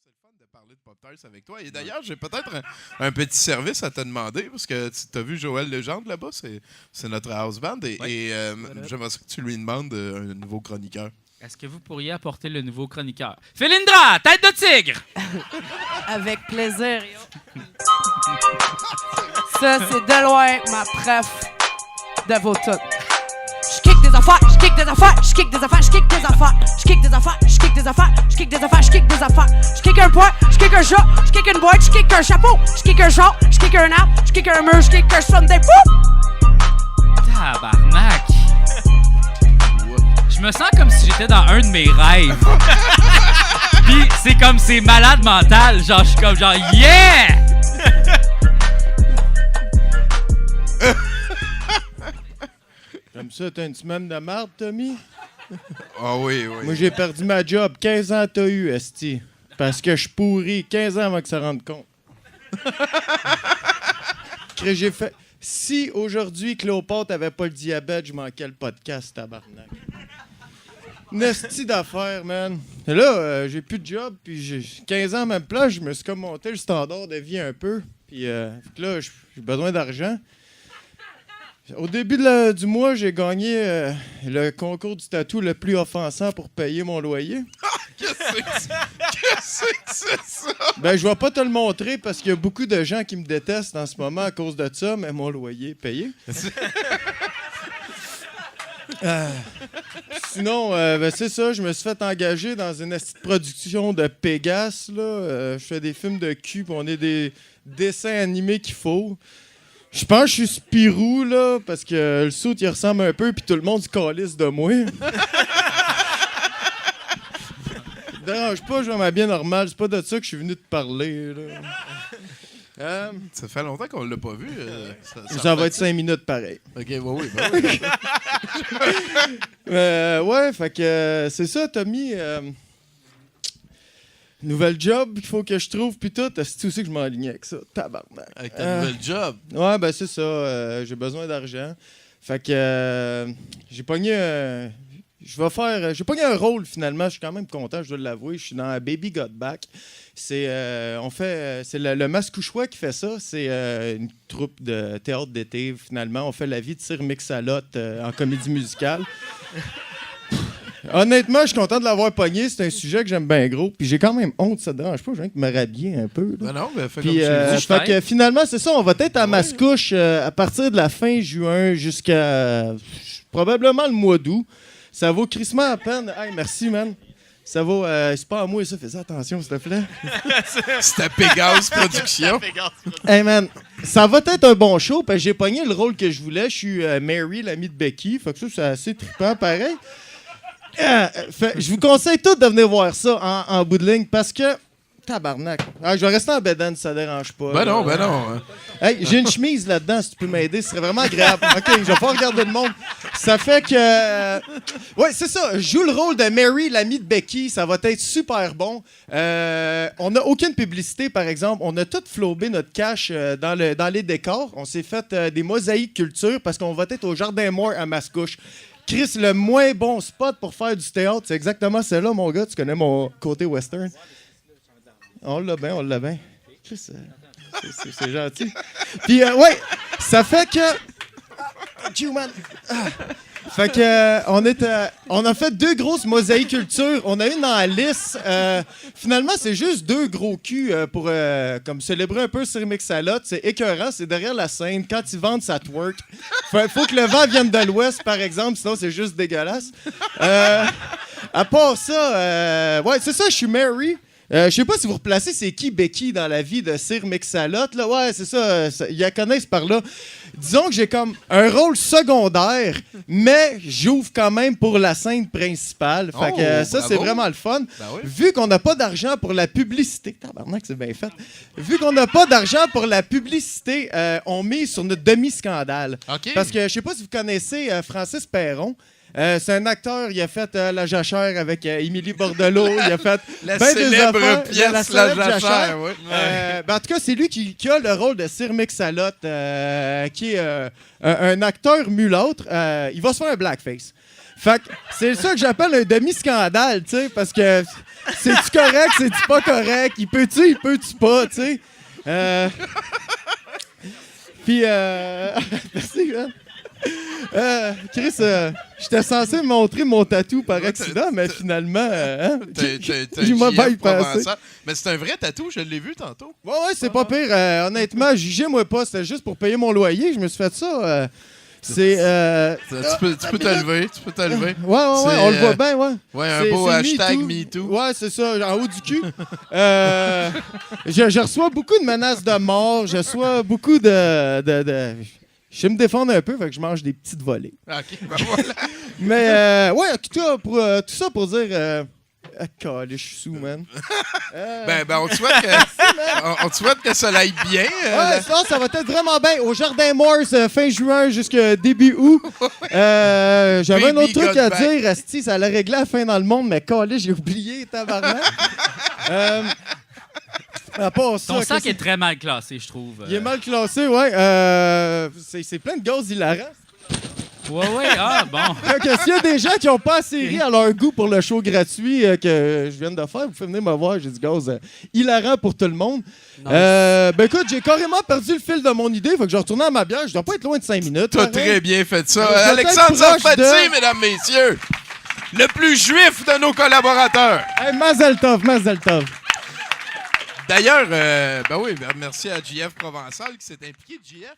C'est le fun de parler de Pop-Tarts avec toi. Et d'ailleurs, j'ai peut-être un petit service à te demander, parce que tu as vu Joël Legendre là-bas, c'est notre house band, et j'aimerais ça que tu lui demandes un nouveau chroniqueur. Est-ce que vous pourriez apporter le nouveau chroniqueur? Philindra, tête de tigre! Avec plaisir. Ça, c'est de loin ma préf de vos toutes. J'kick des affaires, j'kick des affaires, j'kick des affaires, j'kick des affaires, j'kick des affaires, j'kick des affaires, j'kick des affaires, j'kick des affaires. J'kick un point, j'kick un chat, j'kick une boîte, j'kick un chapeau, j'kick un genre, j'kick un arbre, j'kick un mur, j'kick un Sunday. Tabarnak! Je me sens comme si j'étais dans un de mes rêves. Pis c'est malade mental. Genre, je suis comme genre, yeah! Comme ça, t'as une semaine de marde, Tommy? Ah oui, oui. Moi, j'ai perdu ma job. 15 ans t'as eu, esti. Parce que je suis pourri. 15 ans avant que ça rende compte. Que j'ai fait... Si aujourd'hui Cléopâtre avait pas le diabète, je manquais le podcast, tabarnak. Une esti d'affaires, man. Et là, j'ai plus de job, puis j'ai 15 ans à même place, je me suis comme monté le standard de vie un peu. Puis là, j'ai besoin d'argent. Au début du mois, j'ai gagné le concours du tatou le plus offensant pour payer mon loyer. Qu'est-ce que c'est ça? Ben, je vais pas te le montrer parce qu'il y a beaucoup de gens qui me détestent en ce moment à cause de ça, mais mon loyer est payé. Sinon, ben, c'est ça, je me suis fait engager dans une petite production de Pégase. Je fais des films de cul, puis on est des dessins animés qu'il faut. Je pense que je suis Spirou, là, parce que le saut, il ressemble un peu, puis tout le monde se calisse de moi. Dérange pas, je vais m'habiller normal. C'est pas de ça que je suis venu te parler, là. Ça fait longtemps qu'on l'a pas vu. Ça va être 5 minutes pareil. OK, oui. Ouais, fait que c'est ça, Tommy. Nouvelle job qu'il faut que je trouve, puis tout. C'est aussi que je m'enlignais avec ça. Tabarnak. Avec ta nouvelle job. Ouais, ben c'est ça. J'ai besoin d'argent. Fait que j'ai pogné... j'ai pogné un rôle, finalement. Je suis quand même content, je dois l'avouer. Je suis dans Baby Got Back. C'est le Mascouchois qui fait ça. C'est une troupe de théâtre d'été, finalement. On fait la vie de Sir Mix-a-Lot en comédie musicale. Honnêtement, je suis content de l'avoir pogné. C'est un sujet que j'aime bien gros. Puis j'ai quand même honte, ça te dérange pas. Je viens de me rhabiller un peu. Là. Non, mais fais puis, comme tu fait que finalement, c'est ça. On va être à Mascouche à partir de la fin juin jusqu'à probablement le mois d'août. Ça vaut crissement à peine. Hey, merci, man. Ça vaut... c'est pas à moi, ça. Fais attention, s'il te plaît. C'était Pégase Production. Hey, man. Ça va être un bon show, parce que j'ai pogné le rôle que je voulais. Je suis Mary, l'amie de Becky. Fait que ça, c'est assez trippant, pareil. Je vous conseille tous de venir voir ça en bout de ligne, parce que... Tabarnak. Je vais rester en bédaine, si ça dérange pas. Ben non. Hey, j'ai une chemise là-dedans, si tu peux m'aider, ce serait vraiment agréable. OK, je vais pas regarder le monde. Ça fait que... ouais, c'est ça. Je joue le rôle de Mary, l'amie de Becky. Ça va être super bon. On n'a aucune publicité, par exemple. On a tout flobé notre cash dans les décors. On s'est fait des mosaïques culture parce qu'on va être au Jardin Moore à Mascouche. Chris, le moins bon spot pour faire du théâtre, c'est exactement celle-là, mon gars. Tu connais mon côté western. On l'a bien. Chris, c'est gentil. Puis, ouais, ça fait que... Fait que on a fait 2 grosses mosaïques culture. On a une dans la liste. Finalement, c'est juste 2 gros culs pour comme célébrer un peu Sir Mix-a-Lot. C'est écœurant, c'est derrière la scène. Quand ils vendent, ça twerk. Faut que le vent vienne de l'ouest, par exemple, sinon c'est juste dégueulasse. À part ça, ouais, c'est ça, je suis Mary. Je sais pas si vous replacez c'est qui Becky dans la vie de Sir Mix-a-Lot. Là. Ouais, c'est ça. Ils la connaissent par là. Disons que j'ai comme un rôle secondaire, mais j'ouvre quand même pour la scène principale. Fait que ça, c'est vraiment le fun. Ben oui. Vu qu'on n'a pas d'argent pour la publicité... Tabarnak, c'est bien fait. Vu qu'on n'a pas d'argent pour la publicité, on mise sur notre demi-scandale. OK. Parce que je sais pas si vous connaissez Francis Perron. C'est un acteur, il a fait La Jachère avec Émilie Bordelot, il a fait la ben célèbre des affaires, pièce célèbre La Jachère. Ouais. Ben, en tout cas, c'est lui qui a le rôle de Sir Mix-a-Lot, qui est un acteur mulâtre. Il va se faire un blackface. Fait que c'est ça que j'appelle un demi-scandale, tu sais, parce que c'est-tu correct, c'est-tu pas correct? Il peut-tu pas, tu sais? Puis, merci, man. Chris, j'étais censé me montrer mon tatou par accident, mais finalement, il m'a bien passé. Mais c'est un vrai tatou, je l'ai vu tantôt. Ouais, c'est pas pire. Honnêtement, jugez-moi pas, c'était juste pour payer mon loyer. Je me suis fait ça. C'est. Tu peux te lever, Ouais, on le voit bien, ouais. Ouais, un beau hashtag MeToo. Ouais, c'est ça, en haut du cul. Je reçois beaucoup de menaces de mort, je reçois beaucoup de... Je sais me défendre un peu, fait que je mange des petites volées. OK, ben voilà. Mais, ouais, tout ça pour dire... je suis sous, man. On te souhaite que ça aille bien. Ouais, ça va être vraiment bien. Au Jardin Morse, fin juin jusqu'à début août. J'avais un autre truc à dire. Asti, ça allait régler la fin dans le monde, mais calé, j'ai oublié, tabarnak. Ton sac est très mal classé, je trouve. Il est mal classé, ouais. C'est plein de gaz hilarants. Ouais, bon. S'il y a des gens qui n'ont pas assez ri à leur goût pour le show gratuit que je viens de faire, vous pouvez venir me voir. J'ai du gaz hilarant pour tout le monde. Nice. Écoute, j'ai carrément perdu le fil de mon idée. Faut que je retourne à ma bière. Je dois pas être loin de 5 minutes. T'as très bien fait ça. Alexandre Zarfati, mesdames, messieurs. Le plus juif de nos collaborateurs. Hey, Mazel Tov. D'ailleurs, merci à JF Provençal qui s'est impliqué. JF...